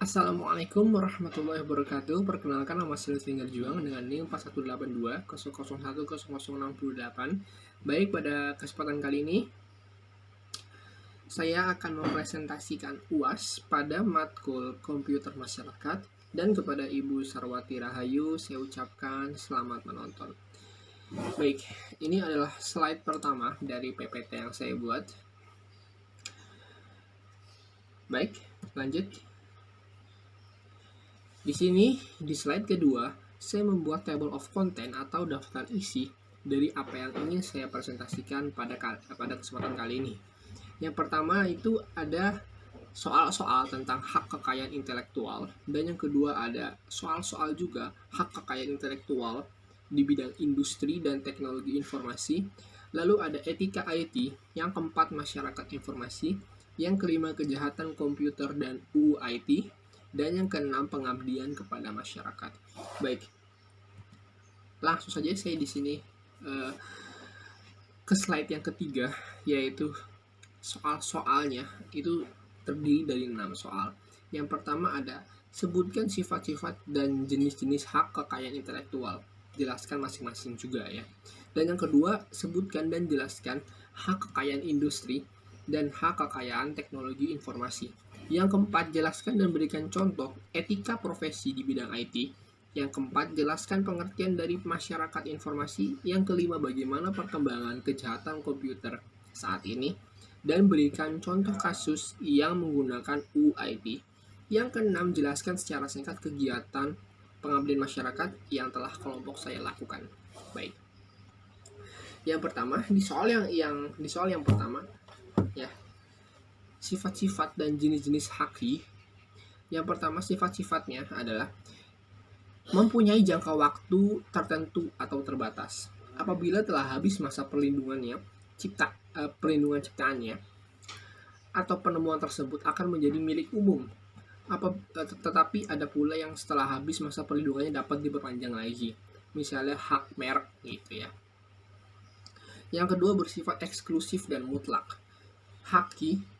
Assalamualaikum warahmatullahi wabarakatuh. Perkenalkan, nama saya Lutfi Juang dengan NIM 418200106068. Baik, pada kesempatan kali ini saya akan mempresentasikan UAS pada matkul Komputer Masyarakat, dan kepada Ibu Sarwati Rahayu saya ucapkan selamat menonton. Baik, ini adalah slide pertama dari PPT yang saya buat. Baik, lanjut. Di sini, di slide kedua, saya membuat table of content atau daftar isi dari apa yang ingin saya presentasikan pada kesempatan kali ini. Yang pertama itu ada soal-soal tentang hak kekayaan intelektual, dan yang kedua ada soal-soal juga hak kekayaan intelektual di bidang industri dan teknologi informasi. Lalu ada etika IT, yang keempat masyarakat informasi, yang kelima kejahatan komputer dan UU IT, dan yang keenam pengabdian kepada masyarakat. Baik, langsung saja saya di sini ke slide yang ketiga, yaitu soal-soalnya itu terdiri dari 6 soal. Yang pertama ada sebutkan sifat-sifat dan jenis-jenis hak kekayaan intelektual, jelaskan masing-masing juga ya. Dan yang kedua, sebutkan dan jelaskan hak kekayaan industri dan hak kekayaan teknologi informasi. Yang keempat, jelaskan dan berikan contoh etika profesi di bidang IT. Yang keempat, jelaskan pengertian dari masyarakat informasi. Yang kelima, bagaimana perkembangan kejahatan komputer saat ini, dan berikan contoh kasus yang menggunakan UIT. Yang keenam, jelaskan secara singkat kegiatan pengabdian masyarakat yang telah kelompok saya lakukan. Baik. Yang pertama, di soal yang pertama ya, sifat-sifat dan jenis-jenis haki. Yang pertama, sifat-sifatnya adalah mempunyai jangka waktu tertentu atau terbatas. Apabila telah habis masa perlindungan ciptaannya atau penemuan tersebut akan menjadi milik umum. Tetapi ada pula yang setelah habis masa perlindungannya dapat diperpanjang lagi. Misalnya hak merek gitu ya. Yang kedua, bersifat eksklusif dan mutlak. Haki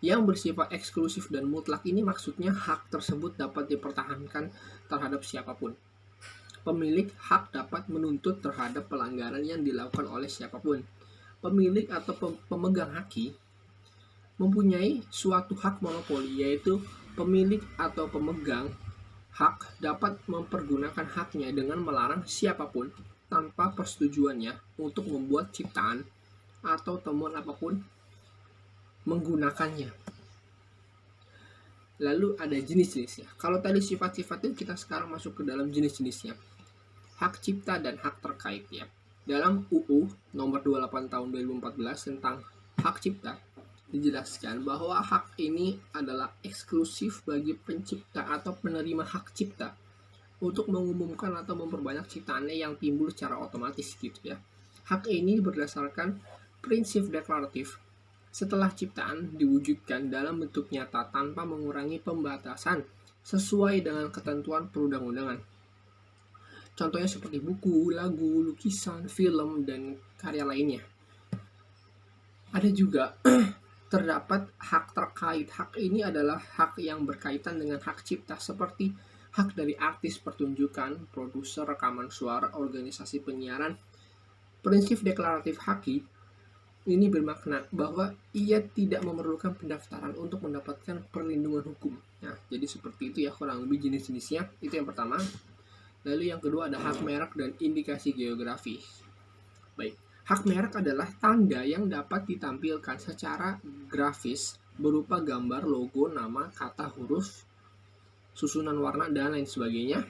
yang bersifat eksklusif dan mutlak ini maksudnya hak tersebut dapat dipertahankan terhadap siapapun. Pemilik hak dapat menuntut terhadap pelanggaran yang dilakukan oleh siapapun. Pemilik atau pemegang haki mempunyai suatu hak monopoli, yaitu pemilik atau pemegang hak dapat mempergunakan haknya dengan melarang siapapun tanpa persetujuannya untuk membuat ciptaan atau temuan apapun menggunakannya. Lalu ada jenis-jenisnya. Kalau tadi sifat-sifatnya, kita sekarang masuk ke dalam jenis-jenisnya. Hak cipta dan hak terkait ya. Dalam UU nomor 28 tahun 2014 tentang hak cipta dijelaskan bahwa hak ini adalah eksklusif bagi pencipta atau penerima hak cipta untuk mengumumkan atau memperbanyak ciptaannya yang timbul secara otomatis gitu ya. Hak ini berdasarkan prinsip deklaratif setelah ciptaan diwujudkan dalam bentuk nyata tanpa mengurangi pembatasan sesuai dengan ketentuan perundang-undangan. Contohnya seperti buku, lagu, lukisan, film, dan karya lainnya. Ada juga terdapat hak terkait. Hak ini adalah hak yang berkaitan dengan hak cipta, seperti hak dari artis pertunjukan, produser rekaman suara, organisasi penyiaran. Prinsip deklaratif haki ini bermakna bahwa ia tidak memerlukan pendaftaran untuk mendapatkan perlindungan hukum. Nah, jadi seperti itu ya kurang lebih jenis-jenisnya. Itu yang pertama. Lalu yang kedua ada hak merek dan indikasi geografi. Baik, hak merek adalah tanda yang dapat ditampilkan secara grafis berupa gambar, logo, nama, kata, huruf, susunan warna, dan lain sebagainya.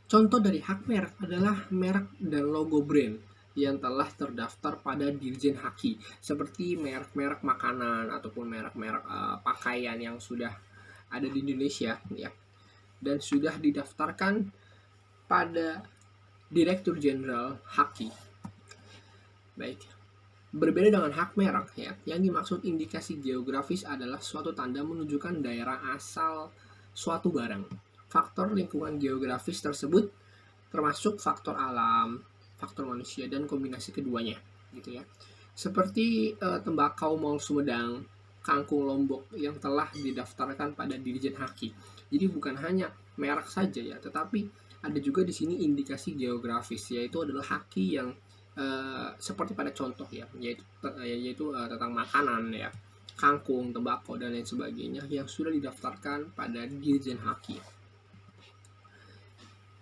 Contoh dari hak merek adalah merek dan logo brand yang telah terdaftar pada Dirjen Haki, seperti merek-merek makanan ataupun merek-merek pakaian yang sudah ada di Indonesia ya, dan sudah didaftarkan pada Direktur Jenderal Haki. Baik, berbeda dengan hak merek ya, yang dimaksud indikasi geografis adalah suatu tanda menunjukkan daerah asal suatu barang. Faktor lingkungan geografis tersebut termasuk faktor alam, faktor manusia, dan kombinasi keduanya gitu ya. Seperti tembakau Mall Sumedang, kangkung Lombok yang telah didaftarkan pada Dirjen Haki. Jadi bukan hanya merek saja ya, tetapi ada juga di sini indikasi geografis, yaitu adalah haki yang seperti pada contoh ya, yaitu tentang makanan ya, kangkung, tembakau dan lain sebagainya yang sudah didaftarkan pada Dirjen Haki.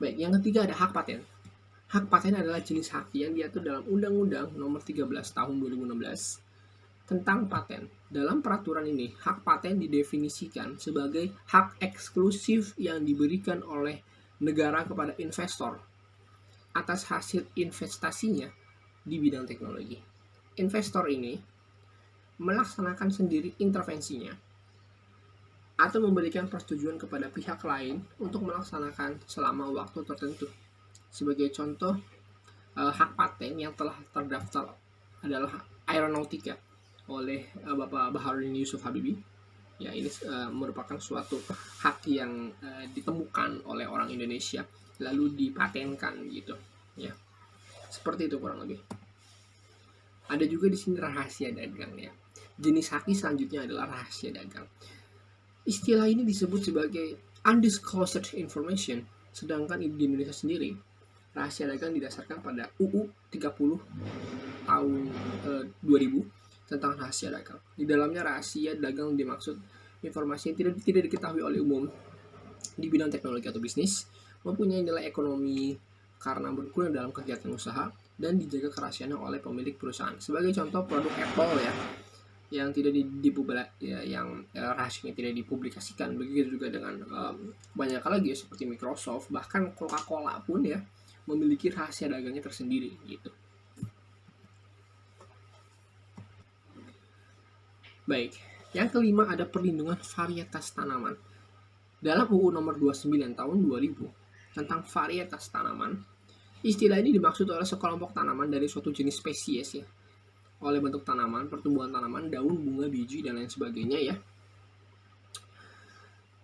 Baik, yang ketiga ada hak paten. Hak paten adalah jenis hak yang diatur dalam Undang-Undang Nomor 13 Tahun 2016 tentang paten. Dalam peraturan ini, hak paten didefinisikan sebagai hak eksklusif yang diberikan oleh negara kepada investor atas hasil investasinya di bidang teknologi. Investor ini melaksanakan sendiri intervensinya atau memberikan persetujuan kepada pihak lain untuk melaksanakan selama waktu tertentu. Sebagai contoh, hak paten yang telah terdaftar adalah aeronautika oleh Bapak Baharudin Yusuf Habibie. Ya, ini merupakan suatu hak yang ditemukan oleh orang Indonesia lalu dipatenkan gitu, ya. Seperti itu kurang lebih. Ada juga di sini rahasia dagang ya. Jenis haki selanjutnya adalah rahasia dagang. Istilah ini disebut sebagai undisclosed information, sedangkan di Indonesia sendiri rahasia dagang didasarkan pada UU 30 tahun 2000 tentang rahasia dagang. Di dalamnya rahasia dagang dimaksud informasi yang tidak diketahui oleh umum di bidang teknologi atau bisnis, mempunyai nilai ekonomi karena berguna dalam kegiatan usaha dan dijaga kerahasiaannya oleh pemilik perusahaan. Sebagai contoh produk Apple ya, yang tidak rahasianya tidak dipublikasikan. Begitu juga dengan banyak lagi ya, seperti Microsoft, bahkan Coca-Cola pun ya memiliki rahasia dagangnya tersendiri gitu. Baik, yang kelima ada perlindungan varietas tanaman. Dalam UU nomor 29 tahun 2000 tentang varietas tanaman, istilah ini dimaksud oleh sekelompok tanaman dari suatu jenis spesies ya, oleh bentuk tanaman, pertumbuhan tanaman, daun, bunga, biji, dan lain sebagainya ya.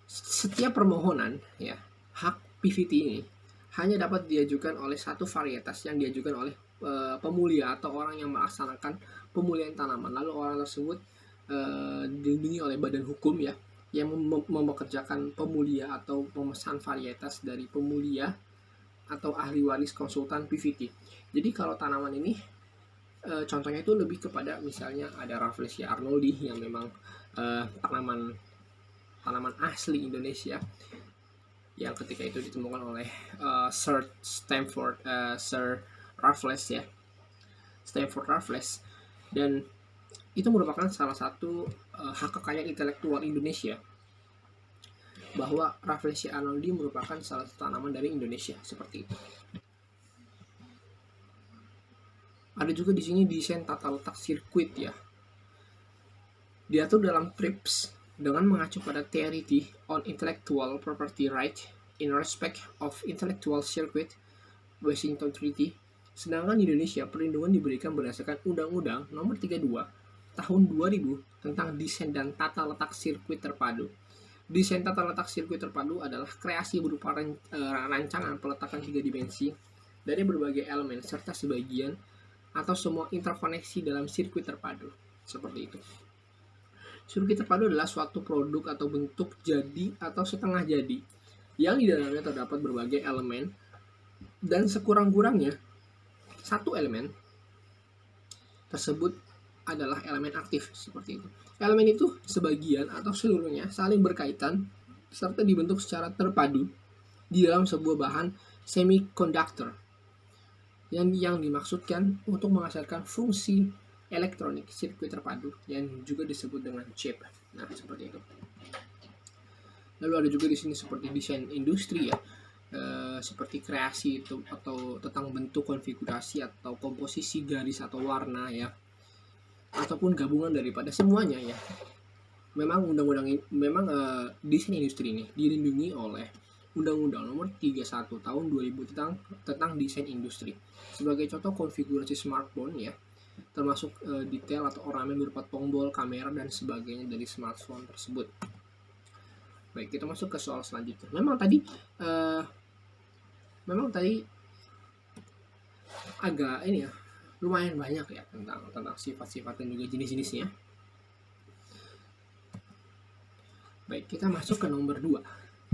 Setiap permohonan ya, hak PVT ini hanya dapat diajukan oleh satu varietas yang diajukan oleh pemulia atau orang yang melaksanakan pemulihan tanaman. Lalu orang tersebut dilindungi oleh badan hukum ya, yang mempekerjakan pemulia atau pemesan varietas dari pemulia atau ahli waris konsultan PVT. Jadi kalau tanaman ini contohnya itu lebih kepada misalnya ada Rafflesia arnoldi yang memang tanaman asli Indonesia yang ketika itu ditemukan oleh Sir Raffles ya, Stamford Raffles, dan itu merupakan salah satu hak kekayaan intelektual Indonesia, bahwa Rafflesia arnoldi merupakan salah satu tanaman dari Indonesia seperti itu. Ada juga di sini desain tata letak sirkuit ya. Diatur dalam TRIPS dengan mengacu pada Treaty on Intellectual Property Right in Respect of Intellectual Circuit, Washington Treaty. Sedangkan di Indonesia perlindungan diberikan berdasarkan Undang-Undang Nomor 32 Tahun 2000 tentang desain dan tata letak sirkuit terpadu. Desain tata letak sirkuit terpadu adalah kreasi berupa rancangan peletakan 3 dimensi dari berbagai elemen serta sebagian atau semua interkoneksi dalam sirkuit terpadu. Seperti itu. Sirkuit terpadu adalah suatu produk atau bentuk jadi atau setengah jadi yang di dalamnya terdapat berbagai elemen dan sekurang-kurangnya satu elemen tersebut adalah elemen aktif, seperti itu. Elemen itu sebagian atau seluruhnya saling berkaitan serta dibentuk secara terpadu di dalam sebuah bahan semiconductor yang dimaksudkan untuk menghasilkan fungsi elektronik sirkuit terpadu yang juga disebut dengan chip. Nah, seperti itu. Lalu ada juga di sini seperti desain industri ya, seperti kreasi itu atau tentang bentuk, konfigurasi atau komposisi garis atau warna ya, ataupun gabungan daripada semuanya ya. Memang desain industri ini dilindungi oleh Undang-Undang Nomor 31 Tahun 2000 tentang desain industri. Sebagai contoh konfigurasi smartphone ya, termasuk detail atau ornamen berupa tombol, kamera dan sebagainya dari smartphone tersebut. Baik, kita masuk ke soal selanjutnya. Memang tadi agak ini ya, lumayan banyak ya tentang sifat-sifat dan juga jenis-jenisnya. Baik, kita masuk ke nomor 2.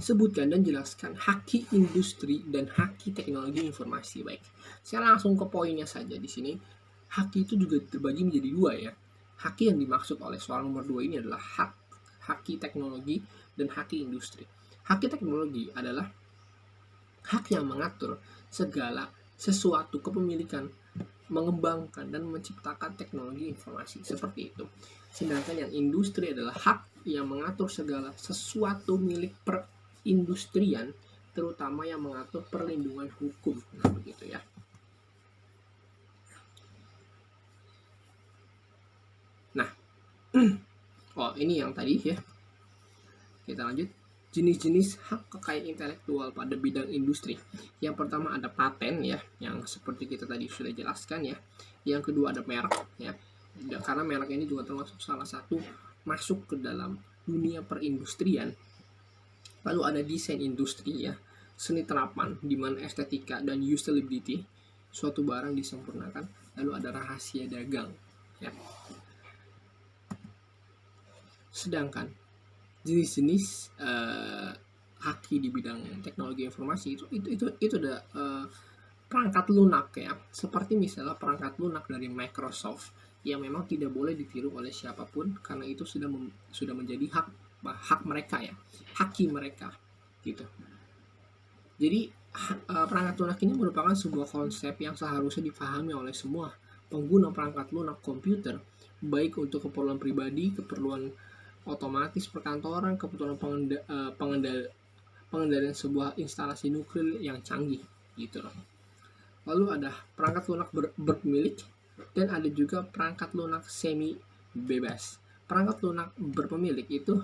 Sebutkan dan jelaskan haki industri dan haki teknologi informasi. Baik, saya langsung ke poinnya saja di sini. Haki itu juga terbagi menjadi dua ya. Haki yang dimaksud oleh soal nomor 2 ini adalah haki teknologi dan haki industri. Haki teknologi adalah hak yang mengatur segala sesuatu kepemilikan, mengembangkan dan menciptakan teknologi informasi seperti itu. Sedangkan yang industri adalah hak yang mengatur segala sesuatu milik perindustrian, terutama yang mengatur perlindungan hukum. Nah, begitu ya. Nah, oh ini yang tadi ya. Kita lanjut. Jenis-jenis hak kekayaan intelektual pada bidang industri. Yang pertama ada paten ya, yang seperti kita tadi sudah jelaskan ya. Yang kedua ada merek ya. Karena merek ini juga termasuk salah satu masuk ke dalam dunia perindustrian. Lalu ada desain industri ya, seni terapan di mana estetika dan usability suatu barang disempurnakan. Lalu ada rahasia dagang ya. Sedangkan jenis-jenis haki di bidang teknologi informasi itu ada perangkat lunak ya, seperti misalnya perangkat lunak dari Microsoft yang memang tidak boleh ditiru oleh siapapun karena itu sudah menjadi hak mereka ya, haki mereka gitu. Jadi perangkat lunak ini merupakan sebuah konsep yang seharusnya dipahami oleh semua pengguna perangkat lunak komputer, baik untuk keperluan pribadi, keperluan otomatis perkantoran, kebutuhan pengendalian sebuah instalasi nuklir yang canggih gitu loh. Lalu ada perangkat lunak berpemilik dan ada juga perangkat lunak semi bebas. Perangkat lunak berpemilik itu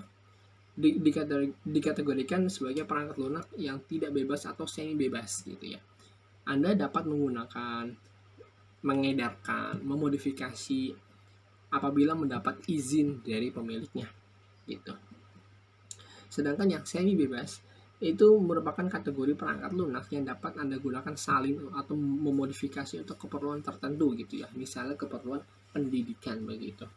dikategorikan sebagai perangkat lunak yang tidak bebas atau semi bebas gitu ya. Anda dapat menggunakan, mengedarkan, memodifikasi apabila mendapat izin dari pemiliknya gitu. Sedangkan yang semi bebas itu merupakan kategori perangkat lunak yang dapat Anda gunakan salin atau memodifikasi untuk keperluan tertentu gitu ya, misalnya keperluan pendidikan begitu.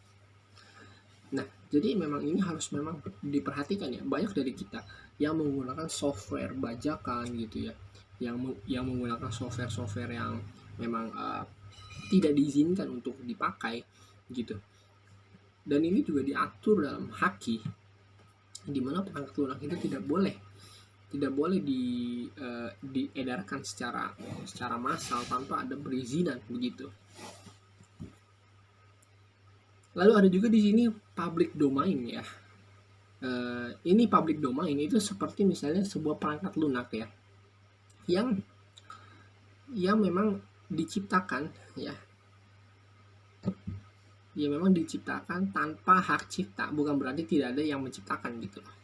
Nah, jadi memang ini harus memang diperhatikan ya, banyak dari kita yang menggunakan software bajakan gitu ya, yang menggunakan software yang memang tidak diizinkan untuk dipakai gitu. Dan ini juga diatur dalam haki, di mana perangkat lunak itu tidak boleh diedarkan secara massal tanpa ada perizinan begitu. Lalu ada juga di sini public domain ya. Ini public domain itu seperti misalnya sebuah perangkat lunak ya, yang memang diciptakan ya. Ya memang diciptakan tanpa hak cipta, bukan berarti tidak ada yang menciptakan gitu loh.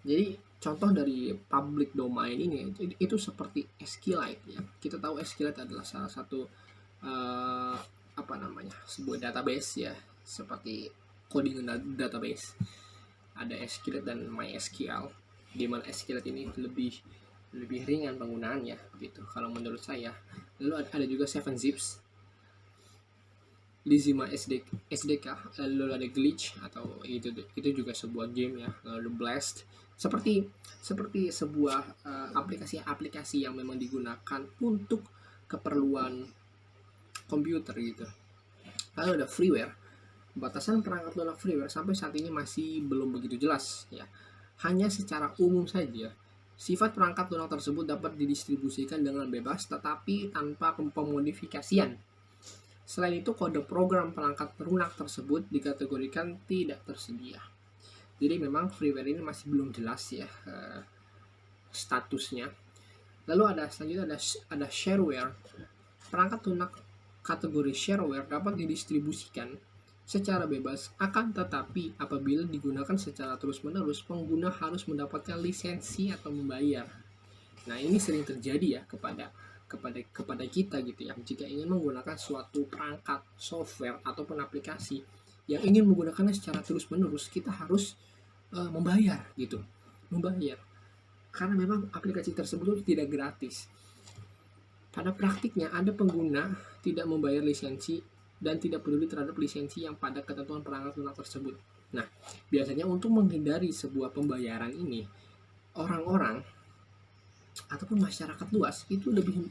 Jadi contoh dari public domain ini itu seperti SQLite ya. Kita tahu SQLite adalah salah satu sebuah database ya, seperti coding database. Ada SQLite dan MySQL, di mana SQLite ini lebih ringan penggunaannya gitu kalau menurut saya. Lalu ada juga 7zips, Lizima SDK, lalu ada Glitch atau itu juga sebuah game ya, lalu Blast, seperti sebuah aplikasi yang memang digunakan untuk keperluan komputer gitu. Lalu ada freeware. Batasan perangkat lunak freeware sampai saat ini masih belum begitu jelas ya. Hanya secara umum saja sifat perangkat lunak tersebut dapat didistribusikan dengan bebas tetapi tanpa pemodifikasian. Selain itu, kode program perangkat lunak tersebut dikategorikan tidak tersedia. Jadi memang freeware ini masih belum jelas ya statusnya. Lalu selanjutnya ada shareware. Perangkat lunak kategori shareware dapat didistribusikan secara bebas, akan tetapi apabila digunakan secara terus-menerus, pengguna harus mendapatkan lisensi atau membayar. Nah, ini sering terjadi ya kepada kita gitu ya. Jika ingin menggunakan suatu perangkat software ataupun aplikasi yang ingin menggunakannya secara terus-menerus, kita harus membayar gitu. Karena memang aplikasi tersebut tidak gratis. Pada praktiknya ada pengguna tidak membayar lisensi dan tidak peduli terhadap lisensi yang pada ketentuan perangkat lunak tersebut. Nah, biasanya untuk menghindari sebuah pembayaran ini, orang-orang ataupun masyarakat luas itu lebih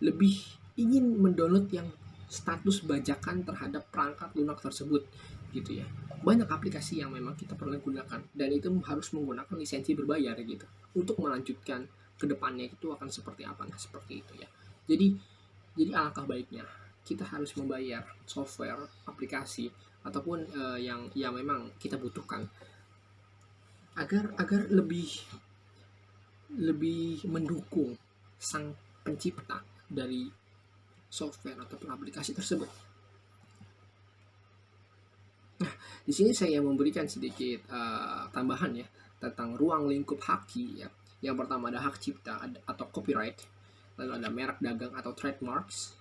lebih ingin mendownload yang status bajakan terhadap perangkat lunak tersebut gitu ya. Banyak aplikasi yang memang kita perlu gunakan dan itu harus menggunakan lisensi berbayar gitu untuk melanjutkan ke depannya itu akan seperti apa. Nah, seperti itu ya. Jadi alangkah baiknya kita harus membayar software, aplikasi ataupun yang memang kita butuhkan agar lebih mendukung sang pencipta dari software ataupun aplikasi tersebut. Nah, di sini saya memberikan sedikit tambahan ya tentang ruang lingkup hak ya. Yang pertama ada hak cipta atau copyright, lalu ada merek dagang atau trademarks,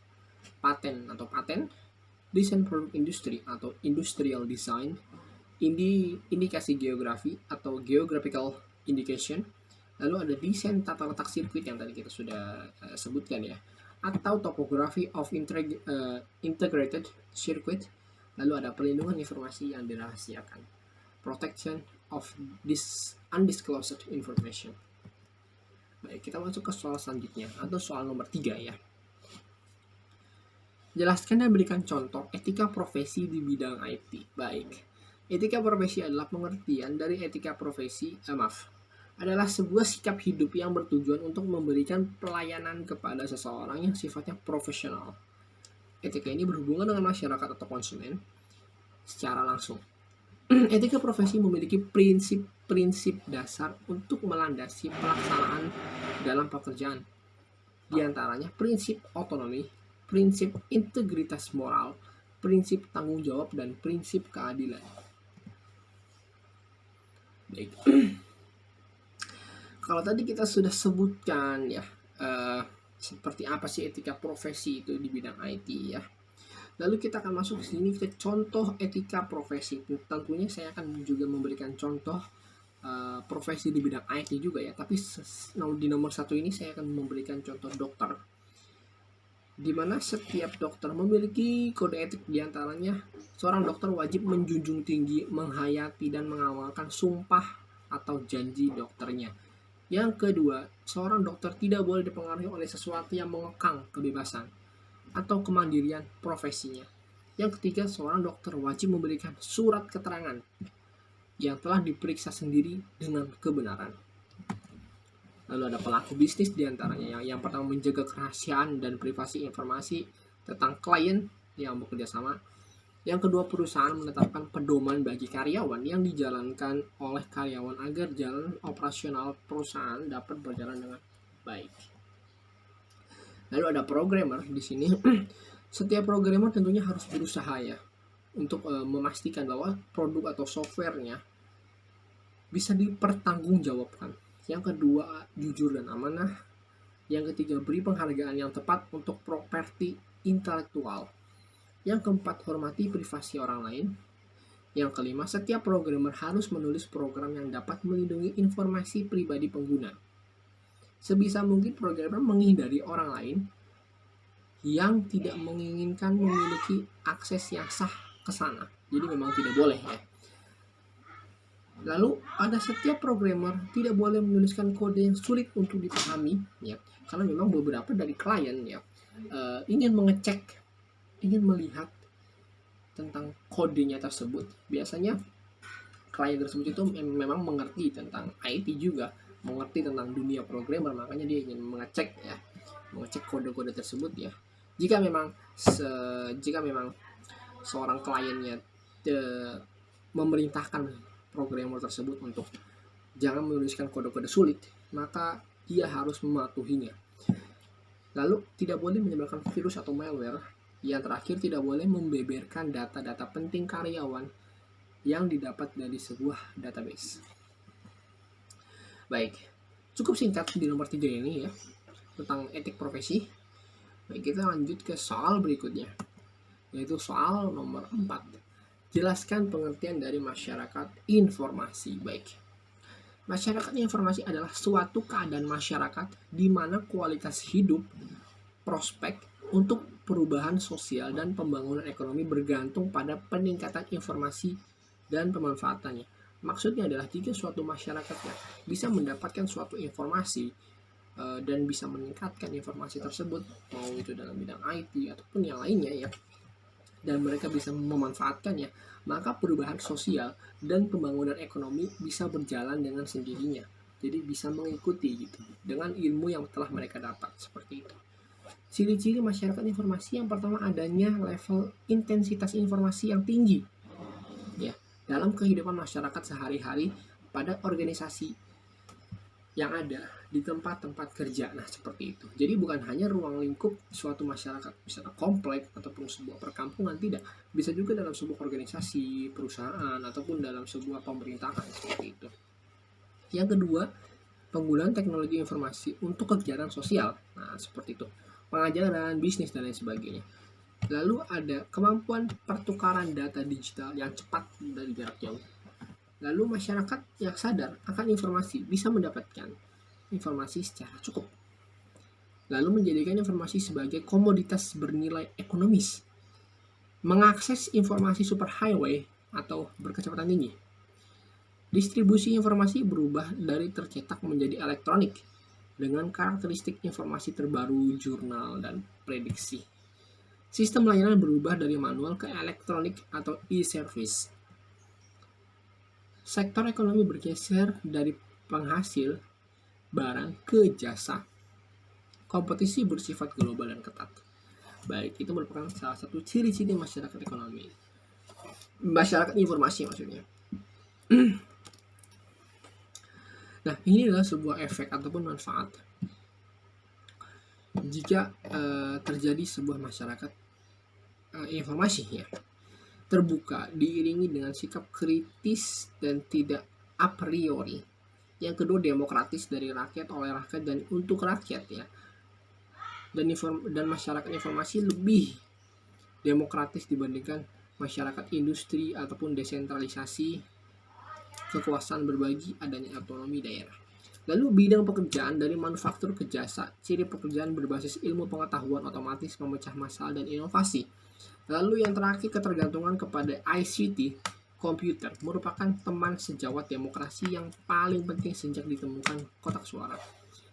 paten atau paten, desain produk industri atau industrial design, indikasi geografi atau geographical indication, lalu ada desain tata letak sirkuit yang tadi kita sudah sebutkan ya, atau topography of integrated circuit, lalu ada perlindungan informasi yang dirahasiakan, protection of this undisclosed information. Baik, kita masuk ke soal selanjutnya atau soal nomor 3 ya. Jelaskan dan berikan contoh etika profesi di bidang IT. Baik, etika profesi adalah pengertian dari etika profesi, adalah sebuah sikap hidup yang bertujuan untuk memberikan pelayanan kepada seseorang yang sifatnya profesional. Etika ini berhubungan dengan masyarakat atau konsumen secara langsung. Etika profesi memiliki prinsip-prinsip dasar untuk melandasi pelaksanaan dalam pekerjaan. Di antaranya prinsip otonomi, prinsip integritas moral, prinsip tanggung jawab, dan prinsip keadilan. Baik. Kalau tadi kita sudah sebutkan ya, seperti apa sih etika profesi itu di bidang IT ya. Lalu kita akan masuk ke sini ke contoh etika profesi. Tentunya saya akan juga memberikan contoh profesi di bidang IT juga ya. Tapi di nomor 1 ini saya akan memberikan contoh dokter, di mana setiap dokter memiliki kode etik. Diantaranya seorang dokter wajib menjunjung tinggi, menghayati, dan mengamalkan sumpah atau janji dokternya. Yang kedua, seorang dokter tidak boleh dipengaruhi oleh sesuatu yang mengekang kebebasan atau kemandirian profesinya. Yang ketiga, seorang dokter wajib memberikan surat keterangan yang telah diperiksa sendiri dengan kebenaran. Lalu ada pelaku bisnis diantaranya yang pertama menjaga kerahasiaan dan privasi informasi tentang klien yang bekerja sama. Yang kedua, perusahaan menetapkan pedoman bagi karyawan yang dijalankan oleh karyawan agar jalan operasional perusahaan dapat berjalan dengan baik. Lalu ada programmer di sini. Setiap programmer tentunya harus berusaha ya untuk memastikan bahwa produk atau softwarenya bisa dipertanggungjawabkan. Yang kedua, jujur dan amanah. Yang ketiga, beri penghargaan yang tepat untuk properti intelektual. Yang keempat, hormati privasi orang lain. Yang kelima, setiap programmer harus menulis program yang dapat melindungi informasi pribadi pengguna. Sebisa mungkin programmer menghindari orang lain yang tidak menginginkan memiliki akses yang sah ke sana. Jadi memang tidak boleh ya. Lalu ada setiap programmer tidak boleh menuliskan kode yang sulit untuk dipahami ya. Karena memang beberapa dari klien ya ingin mengecek, ingin melihat tentang kodenya tersebut. Biasanya klien tersebut itu memang mengerti tentang IT juga, mengerti tentang dunia programmer, makanya dia ingin mengecek kode-kode tersebut ya. Jika memang seorang kliennya memerintahkan programmer tersebut untuk jangan menuliskan kode-kode sulit, maka dia harus mematuhinya. Lalu tidak boleh menyebarkan virus atau malware. Yang terakhir, tidak boleh membeberkan data-data penting karyawan yang didapat dari sebuah database. Baik, cukup singkat di nomor 3 ini ya, tentang etik profesi. Baik, kita lanjut ke soal berikutnya, yaitu soal nomor 4. Jelaskan pengertian dari masyarakat informasi. Baik, masyarakat informasi adalah suatu keadaan masyarakat di mana kualitas hidup, prospek untuk perubahan sosial dan pembangunan ekonomi bergantung pada peningkatan informasi dan pemanfaatannya. Maksudnya adalah jika suatu masyarakatnya bisa mendapatkan suatu informasi dan bisa meningkatkan informasi tersebut, mau itu dalam bidang IT ataupun yang lainnya ya, dan mereka bisa memanfaatkannya, maka perubahan sosial dan pembangunan ekonomi bisa berjalan dengan sendirinya. Jadi bisa mengikuti gitu dengan ilmu yang telah mereka dapat, seperti itu. Ciri-ciri masyarakat informasi yang pertama, adanya level intensitas informasi yang tinggi ya dalam kehidupan masyarakat sehari-hari pada organisasi yang ada di tempat-tempat kerja. Nah, seperti itu. Jadi bukan hanya ruang lingkup suatu masyarakat, misalnya komplek ataupun sebuah perkampungan, tidak. Bisa juga dalam sebuah organisasi, perusahaan, ataupun dalam sebuah pemerintahan, seperti itu. Yang kedua, penggunaan teknologi informasi untuk kegiatan sosial. Nah, seperti itu. Pengajaran, bisnis, dan lain sebagainya. Lalu ada kemampuan pertukaran data digital yang cepat dari jarak jauh. Lalu masyarakat yang sadar akan informasi bisa mendapatkan informasi secara cukup. Lalu menjadikan informasi sebagai komoditas bernilai ekonomis. Mengakses informasi superhighway atau berkecepatan tinggi. Distribusi informasi berubah dari tercetak menjadi elektronik dengan karakteristik informasi terbaru, jurnal, dan prediksi. Sistem layanan berubah dari manual ke elektronik atau e-service. Sektor ekonomi bergeser dari penghasil barang ke jasa. Kompetisi bersifat global dan ketat. Baik, itu merupakan salah satu ciri-ciri masyarakat ekonomi. Masyarakat informasi maksudnya. Nah, ini adalah sebuah efek ataupun manfaat jika terjadi sebuah masyarakat informasi ya terbuka, diiringi dengan sikap kritis dan tidak a priori. Yang kedua, demokratis, dari rakyat, oleh rakyat, dan untuk rakyat ya. Dan masyarakat informasi lebih demokratis dibandingkan masyarakat industri ataupun desentralisasi, kekuasaan berbagi, adanya otonomi daerah. Lalu bidang pekerjaan, dari manufaktur ke jasa, ciri pekerjaan berbasis ilmu pengetahuan otomatis, pemecah masalah, dan inovasi. Lalu yang terakhir, ketergantungan kepada ICT, komputer, merupakan teman sejawat demokrasi yang paling penting sejak ditemukan kotak suara.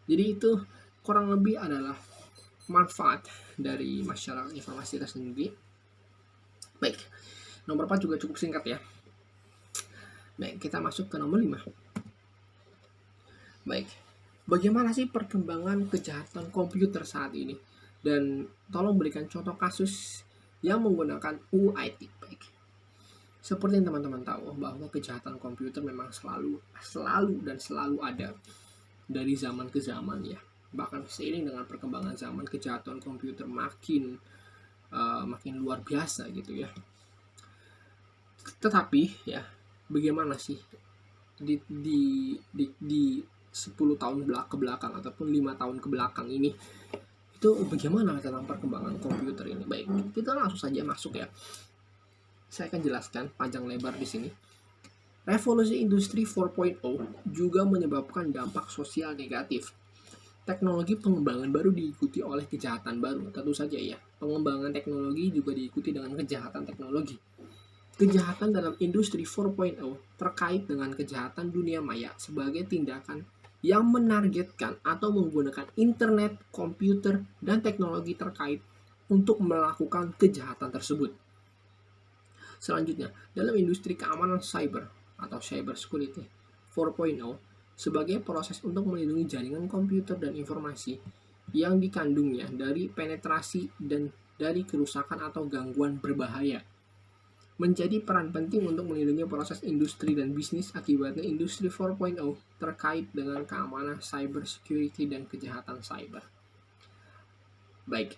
Jadi itu kurang lebih adalah manfaat dari masyarakat informasi tersendiri. Baik, nomor 4 juga cukup singkat ya. Baik, kita masuk ke nomor 5. Baik, bagaimana sih perkembangan kejahatan komputer saat ini? Dan tolong berikan contoh kasus yang menggunakan UIT. Baik, seperti yang teman-teman tahu bahwa kejahatan komputer memang selalu ada dari zaman ke zaman ya. Bahkan seiring dengan perkembangan zaman, kejahatan komputer makin luar biasa gitu ya. Tetapi ya, bagaimana sih di 10 tahun ke belakang ataupun 5 tahun ke belakang ini, itu bagaimana dalam perkembangan komputer ini? Baik, kita langsung saja masuk ya. Saya akan jelaskan panjang lebar di sini. Revolusi industri 4.0 juga menyebabkan dampak sosial negatif. Teknologi pengembangan baru diikuti oleh kejahatan baru. Tentu saja ya, pengembangan teknologi juga diikuti dengan kejahatan teknologi. Kejahatan dalam industri 4.0 terkait dengan kejahatan dunia maya sebagai tindakan yang menargetkan atau menggunakan internet, komputer, dan teknologi terkait untuk melakukan kejahatan tersebut. Selanjutnya, dalam industri keamanan cyber atau cyber security 4.0 sebagai proses untuk melindungi jaringan komputer dan informasi yang dikandungnya dari penetrasi dan dari kerusakan atau gangguan berbahaya, menjadi peran penting untuk melindungi proses industri dan bisnis. Akibatnya industri 4.0 terkait dengan keamanan cyber security dan kejahatan cyber. Baik,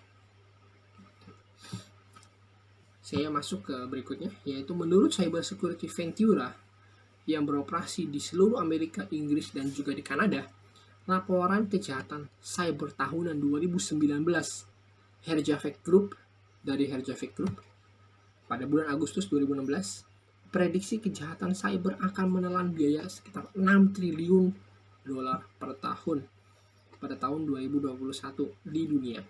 saya masuk ke berikutnya, yaitu menurut Cyber Security Ventura yang beroperasi di seluruh Amerika, Inggris, dan juga di Kanada, laporan kejahatan cyber tahunan 2019 Herjavec Group dari Herjavec Group pada bulan Agustus 2016, prediksi kejahatan cyber akan menelan biaya sekitar 6 triliun dolar per tahun pada tahun 2021 di dunia.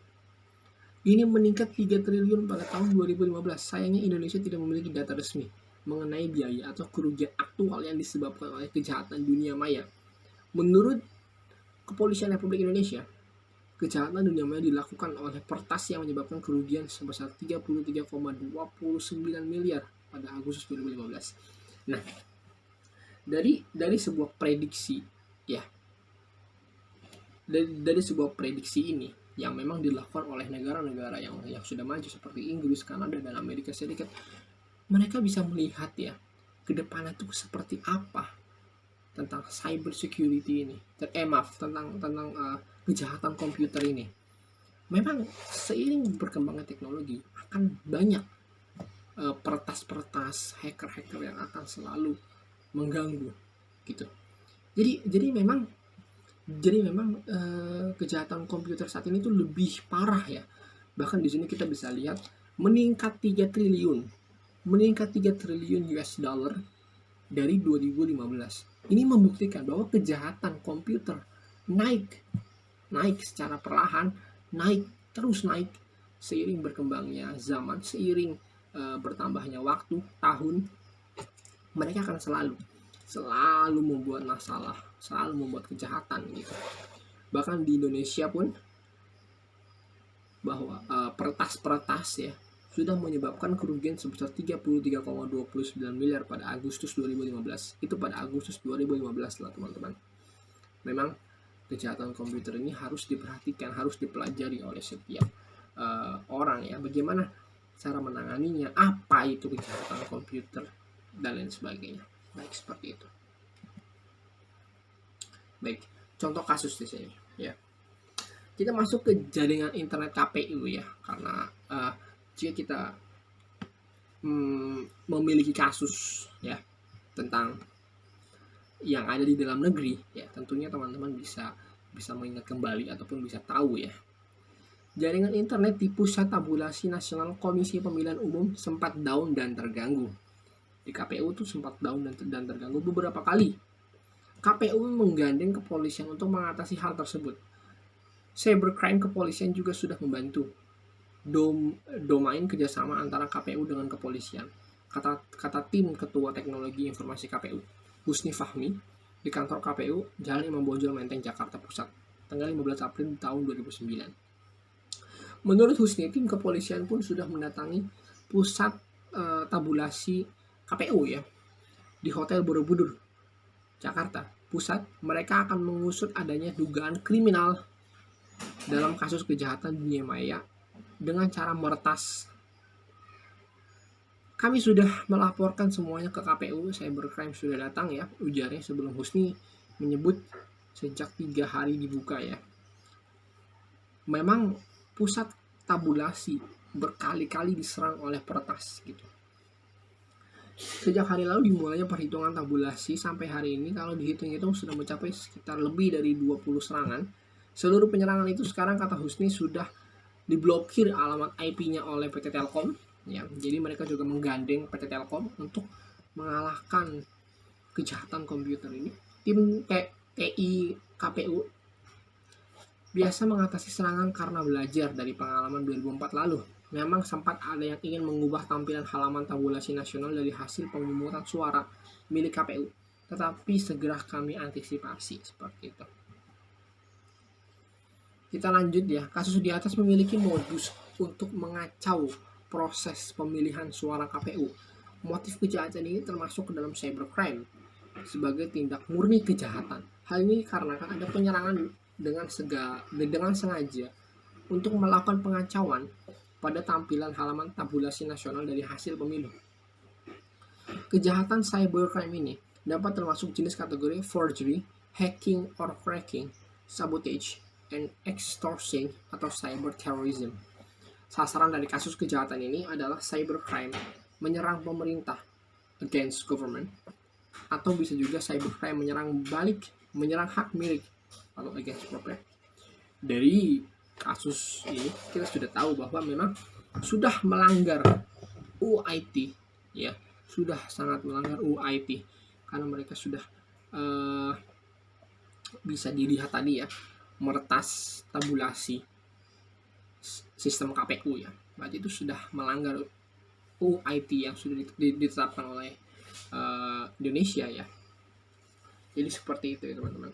Ini meningkat 3 triliun pada tahun 2015. Sayangnya Indonesia tidak memiliki data resmi mengenai biaya atau kerugian aktual yang disebabkan oleh kejahatan dunia maya. Menurut Kepolisian Republik Indonesia, kejahatan dunia maya dilakukan oleh pertas yang menyebabkan kerugian sebesar 33,29 miliar pada Agustus 2015. Nah, dari sebuah prediksi ya, dari sebuah prediksi ini yang memang dilakukan oleh negara-negara yang sudah maju seperti Inggris, Kanada, dan Amerika Serikat, mereka bisa melihat ya ke depannya itu seperti apa tentang cyber security ini, tentang kejahatan komputer ini. Memang seiring berkembangnya teknologi akan banyak peretas-peretas, hacker-hacker yang akan selalu mengganggu gitu. Jadi memang kejahatan komputer saat ini tuh lebih parah ya. Bahkan di sini kita bisa lihat meningkat 3 triliun US dollar dari 2015. Ini membuktikan bahwa kejahatan komputer naik secara perlahan, terus naik seiring berkembangnya zaman, seiring bertambahnya waktu, tahun. Mereka akan selalu membuat masalah, selalu membuat kejahatan gitu. Bahkan di Indonesia pun bahwa peretas ya sudah menyebabkan kerugian sebesar 33,29 miliar pada Agustus 2015. Itu pada Agustus 2015 lah teman-teman. Memang kejahatan komputer ini harus diperhatikan, harus dipelajari oleh setiap orang ya. Bagaimana cara menanganinya, apa itu kejahatan komputer, dan lain sebagainya. Baik, seperti itu. Baik, contoh kasus di sini ya. Kita masuk ke jaringan internet KPU ya, karena jika kita memiliki kasus ya tentang yang ada di dalam negeri ya, tentunya teman-teman bisa mengingat kembali ataupun bisa tahu ya. Jaringan internet di Pusat Tabulasi Nasional Komisi Pemilihan Umum sempat down dan terganggu. Di KPU itu sempat down dan terganggu beberapa kali. KPU menggandeng kepolisian untuk mengatasi hal tersebut. Cybercrime kepolisian juga sudah membantu. Domain kerjasama antara KPU dengan kepolisian. Kata tim Ketua Teknologi Informasi KPU, Husni Fahmi, di kantor KPU Jalan Imam Bonjol Menteng, Jakarta Pusat, tanggal 15 April tahun 2009. Menurut Husni, tim kepolisian pun sudah mendatangi pusat tabulasi KPU ya di Hotel Borobudur, Jakarta Pusat. Mereka akan mengusut adanya dugaan kriminal dalam kasus kejahatan dunia maya dengan cara meretas. Kami sudah melaporkan semuanya ke KPU, cybercrime sudah datang ya, ujarnya sebelum Husni menyebut sejak 3 hari dibuka ya. Memang pusat tabulasi berkali-kali diserang oleh peretas gitu. Sejak hari lalu dimulainya perhitungan tabulasi sampai hari ini, kalau dihitung-hitung sudah mencapai sekitar lebih dari 20 serangan. Seluruh penyerangan itu sekarang, kata Husni, sudah diblokir alamat IP-nya oleh PT Telkom ya. Jadi mereka juga menggandeng PT Telkom untuk mengalahkan kejahatan komputer ini. Tim TI KPU biasa mengatasi serangan karena belajar dari pengalaman 2004 lalu. Memang sempat ada yang ingin mengubah tampilan halaman tabulasi nasional dari hasil pemungutan suara milik KPU, tetapi segera kami antisipasi seperti itu. Kita lanjut ya. Kasus di atas memiliki modus untuk mengacau proses pemilihan suara KPU. Motif kejahatan ini termasuk ke dalam cybercrime sebagai tindak murni kejahatan. Hal ini karena ada penyerangan dengan sengaja untuk melakukan pengacauan pada tampilan halaman tabulasi nasional dari hasil pemilu. Kejahatan cybercrime ini dapat termasuk jenis kategori forgery, hacking or cracking, sabotage, and extortion atau cyber terrorism. Sasaran dari kasus kejahatan ini adalah cybercrime menyerang pemerintah, against government, atau bisa juga cybercrime menyerang hak milik atau against property. Dari kasus ini kita sudah tahu bahwa memang sudah melanggar UIT ya, sudah sangat melanggar UIT karena mereka sudah bisa dilihat tadi ya, meretas tabulasi sistem KPU ya. Berarti itu sudah melanggar UU IT yang sudah ditetapkan oleh Indonesia ya. Jadi seperti itu ya teman-teman.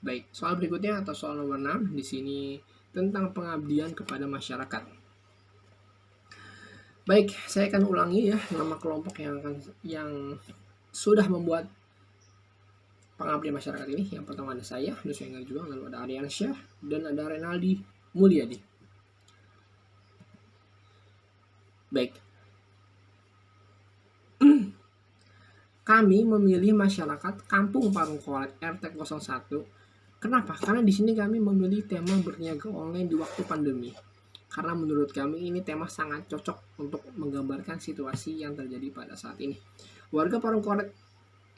Baik, soal berikutnya atau soal nomor 6 di sini tentang pengabdian kepada masyarakat. Baik, saya akan ulangi ya nama kelompok yang sudah membuat pengabdian masyarakat ini. Yang pertama ada saya, Nusya Juang, lalu ada Aryansyah, dan ada Renaldi Mulyadi. Baik. Kami memilih masyarakat Kampung Parung Kualet RT 01. Kenapa? Karena di sini kami memilih tema berniaga online di waktu pandemi. Karena menurut kami ini tema sangat cocok untuk menggambarkan situasi yang terjadi pada saat ini. Warga Parung Kualet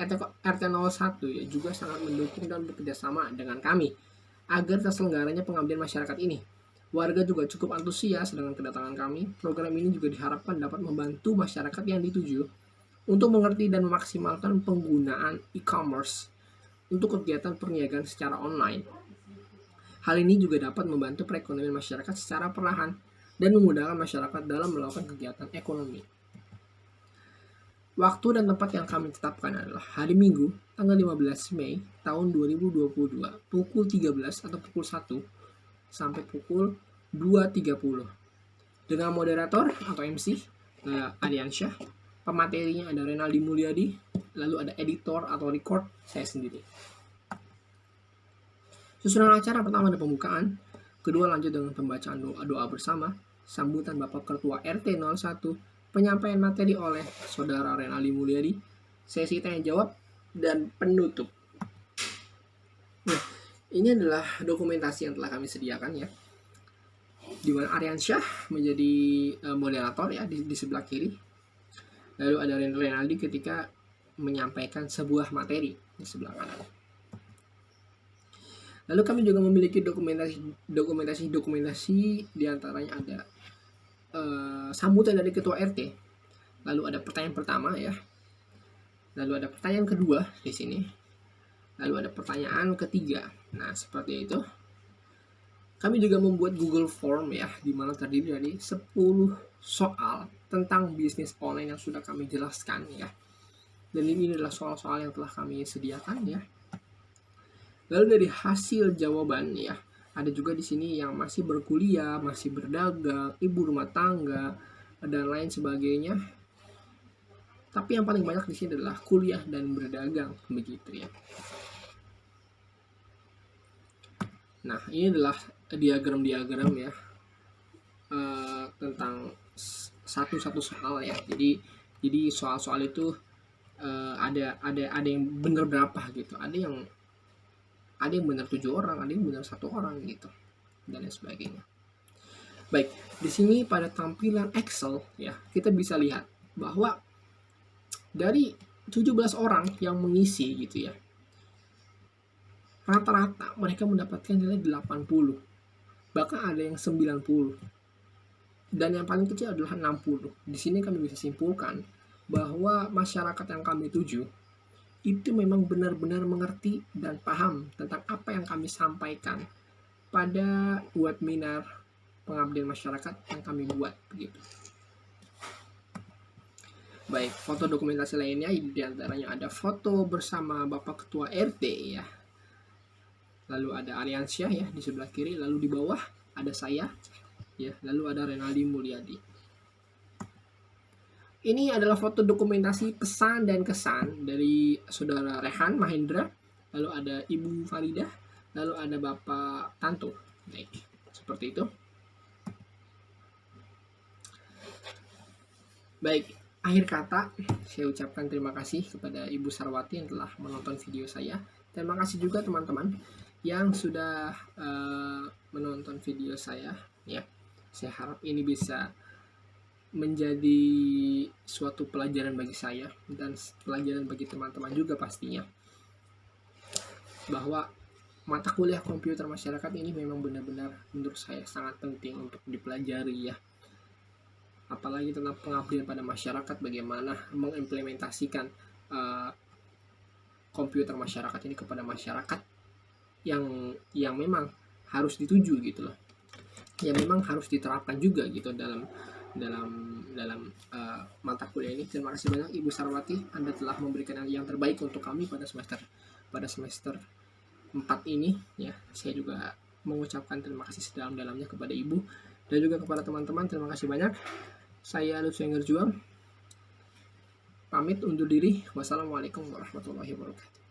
RT 01 ya juga sangat mendukung dan bekerjasama dengan kami agar terselenggaranya pengabdian masyarakat ini. Warga juga cukup antusias dengan kedatangan kami. Program ini juga diharapkan dapat membantu masyarakat yang dituju untuk mengerti dan memaksimalkan penggunaan e-commerce untuk kegiatan perniagaan secara online. Hal ini juga dapat membantu perekonomian masyarakat secara perlahan dan memudahkan masyarakat dalam melakukan kegiatan ekonomi. Waktu dan tempat yang kami tetapkan adalah hari Minggu, tanggal 15 Mei tahun 2022, pukul 13 atau pukul 1 sampai pukul 2.30. Dengan moderator atau MC, Aryansyah, pematerinya ada Renaldi Mulyadi, lalu ada editor atau record, saya sendiri. Susunan acara pertama ada pembukaan, kedua lanjut dengan pembacaan doa bersama, sambutan Bapak Ketua RT 01, penyampaian materi oleh Saudara Renaldi Mulyadi, sesi tanya jawab, dan penutup. Nah, ini adalah dokumentasi yang telah kami sediakan ya, di mana Aryansyah menjadi moderator ya di sebelah kiri. Lalu ada Renaldi ketika menyampaikan sebuah materi di sebelah kanan. Lalu kami juga memiliki dokumentasi diantaranya ada sambutan dari Ketua RT. Lalu ada pertanyaan pertama ya. Lalu ada pertanyaan kedua di sini. Lalu ada pertanyaan ketiga. Nah, seperti itu. Kami juga membuat Google Form ya, di mana terdiri dari 10 soal tentang bisnis online yang sudah kami jelaskan ya. Dan ini adalah soal-soal yang telah kami sediakan ya. Lalu dari hasil jawaban ya, ada juga di sini yang masih berkuliah, masih berdagang, ibu rumah tangga, dan lain sebagainya. Tapi yang paling banyak di sini adalah kuliah dan berdagang, begitu ya. Nah, ini adalah diagram-diagram ya tentang satu-satu soal ya. Jadi soal-soal itu ada yang benar berapa gitu. Ada yang benar 7 orang, ada yang benar 1 orang gitu, dan lain sebagainya. Baik, di sini pada tampilan Excel ya, kita bisa lihat bahwa dari 17 orang yang mengisi gitu ya, rata-rata mereka mendapatkan nilai 80, bahkan ada yang 90, dan yang paling kecil adalah 60. Di sini kami bisa simpulkan bahwa masyarakat yang kami tuju itu memang benar-benar mengerti dan paham tentang apa yang kami sampaikan pada webinar pengabdian masyarakat yang kami buat begitu. Baik, foto dokumentasi lainnya diantaranya ada foto bersama Bapak Ketua RT ya. Lalu ada Aryansyah ya di sebelah kiri, lalu di bawah ada saya ya, lalu ada Renaldi Mulyadi. Ini adalah foto dokumentasi pesan dan kesan dari Saudara Rehan Mahendra, lalu ada Ibu Faridah, lalu ada Bapak Tanto. Baik, seperti itu. Baik, akhir kata saya ucapkan terima kasih kepada Ibu Sarwati yang telah menonton video saya. Terima kasih juga teman-teman yang sudah menonton video saya ya. Saya harap ini bisa menjadi suatu pelajaran bagi saya dan pelajaran bagi teman-teman juga pastinya, bahwa mata kuliah komputer masyarakat ini memang benar-benar menurut saya sangat penting untuk dipelajari ya, apalagi tentang pengabdian pada masyarakat, bagaimana mengimplementasikan komputer masyarakat ini kepada masyarakat yang memang harus dituju gitu loh. ya memang harus diterapkan juga gitu dalam mata kuliah ini. Terima kasih banyak Ibu Sarwati, Anda telah memberikan yang terbaik untuk kami pada semester 4 ini ya. Saya juga mengucapkan terima kasih sedalam-dalamnya kepada Ibu dan juga kepada teman-teman. Terima kasih banyak. Saya Lutfi Angger Juang pamit undur diri. Wassalamualaikum warahmatullahi wabarakatuh.